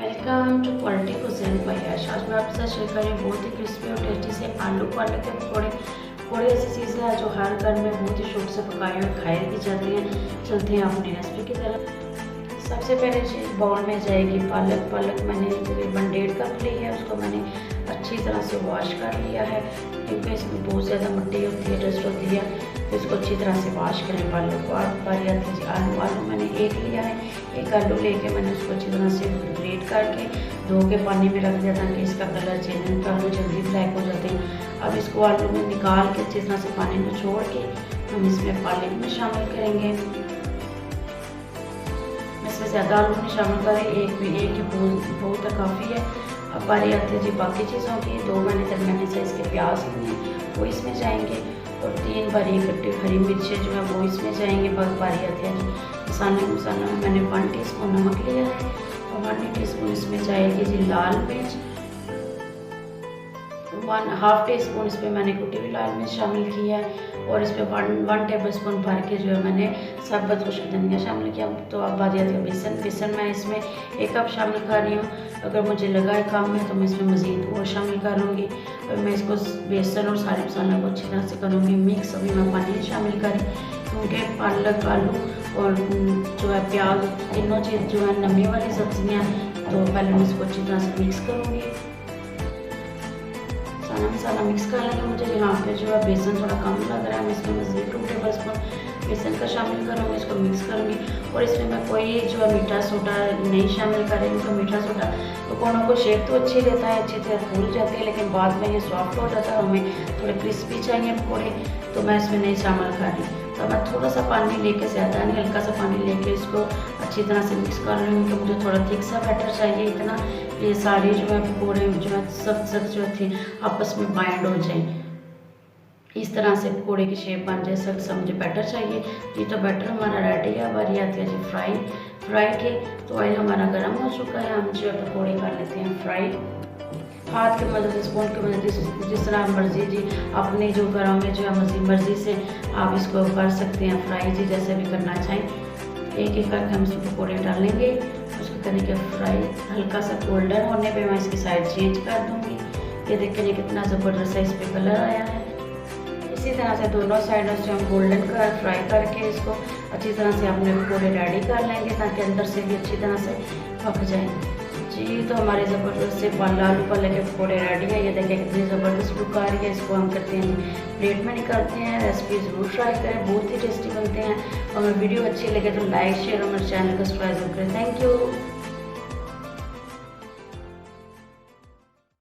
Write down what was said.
Welcome to quality cuisine by Yash. आज मैं आपके साथ शेयर कर रही हूँ बहुत ही क्रिस्पी और टेस्टी से आलू पालक के पकौड़े। पकौड़े ऐसी चीज़ है जो हर घर में बहुत ही शौक से पकाए और खाए भी जाते हैं। चलते हैं अपनी रेसिपी की तरफ। सबसे पहले चीज़ बाउल में जाएगी पालक मैंने तकरीबन 1.5 कप ली है। उसको मैंने अच्छी तरह से वॉश कर लिया है क्योंकि इसमें बहुत ज़्यादा मिट्टी होती है, डस्ट होती है, तो इसको अच्छी तरह से वॉश करें पालक को। आप बारी आती है आलू मैंने एक लिया है। एक आलू लेके मैंने उसको अच्छी तरह से ग्रेट करके धो के पानी में रख दिया ताकि इसका कलर चेंज हो। आलू जल्दी ब्लैक हो जाते हैं। अब इसको आलू में निकाल के अच्छी तरह से पानी में छोड़ के हम इसमें पालक में शामिल करेंगे। इसमें ज़्यादा आलू नहीं शामिल करें, एक ही बहुत काफ़ी है। अब बारी आती है जी बाकी चीज़ों की। 2 मैंने दरमियाने साइज़ के प्याज लिए वो इसमें जाएंगे और 3 बारीक कटी हरी मिर्चें जो है वो इसमें जाएंगे। बारी आती है जी मसाला में मैंने 1 टीस्पून नमक लिया है और 1 टीस्पून इसमें जाएगी जी लाल मिर्च। 1/2 टीस्पून इसमें मैंने कुटी हुई लाल मिर्च शामिल की है और इसमें 1 टेबलस्पून भर के जो है मैंने साबुत खुश्क धनिया शामिल किया। तो अब बारी आती है बेसन मैं इसमें 1 कप शामिल कर रही हूँ। अगर मुझे लगा है कम है तो मैं इसमें मज़ीद और शामिल करूँगी। और मैं इसको बेसन और सारे मसालों को अच्छी तरह से करूँगी मिक्स। अभी मैं पानी नहीं शामिल करी क्योंकि पालक आलू और जो है प्याज तीनों चीज़ जो है नमी वाली सब्जियाँ, तो पहले मैं इसको अच्छी तरह से मिक्स करूँगी। मसाला मिक्स कर लेंगे। मुझे यहाँ पे जो है बेसन थोड़ा कम लग रहा है, मैं इसमें मज़ीद 2 टेबलस्पून बेसन का शामिल करूँगी। इसको मिक्स करूँगी और इसमें मैं कोई जो है मीठा सोडा नहीं शामिल करेंगे। तो मीठा सोडा पकौड़ों को शेप तो अच्छी देता है, अच्छी तरह फूल जाती है, लेकिन बाद में ये सॉफ्ट हो जाता है। हमें थोड़े क्रिस्पी चाहिए पकौड़े, तो मैं इसमें नहीं शामिल कर रही। तो मैं थोड़ा सा पानी लेके, ज़्यादा नहीं हल्का सा पानी लेके इसको अच्छी तरह से मिक्स कर रही हूँ कि मुझे थोड़ा थिक सा बैटर चाहिए। इतना ये सारे जो है पकौड़े जो है सख्त जो थे आपस में बाइंड हो जाए, इस तरह से पकौड़े की शेप बन जाए। सख्त सा मुझे बैटर चाहिए। ये तो बैटर हमारा रेडी है। बारी आती है जी फ्राई की। तो ऑयल हमारा गर्म हो चुका है। हम जो है पकौड़े कर लेते हैं फ्राई। हाथ की मदद से, स्पून की मदद से, जिस तरह मर्जी जी अपने जो घरों में जो है मर्जी से आप इसको कर सकते हैं फ्राई जी, जैसे भी करना चाहें। एक एक करके हम इसमें पकौड़े डालेंगे। उसको करेंगे फ्राई। हल्का सा गोल्डन होने पे मैं इसकी साइड चेंज कर दूँगी। ये देखिए कितना ज़बरदस्त इस पर कलर आया है। इसी तरह से दोनों साइडों से हम गोल्डन फ्राई करके इसको अच्छी तरह से अपने पकौड़े रेडी कर लेंगे ताकि अंदर से भी अच्छी तरह से पक जाए जी। तो हमारे ज़बरदस्त से आलू पालक के पकौड़े रेडी है। ये देखिए कितनी ज़बरदस्त लुक आ रही है। इसको हम करते हैं प्लेट में निकालते हैं। रेसिपी ज़रूर ट्राई करें, बहुत ही टेस्टी बनते हैं। और वीडियो अच्छी लगे तो लाइक शेयर और मेरे चैनल को सब्सक्राइब करें। Thank you.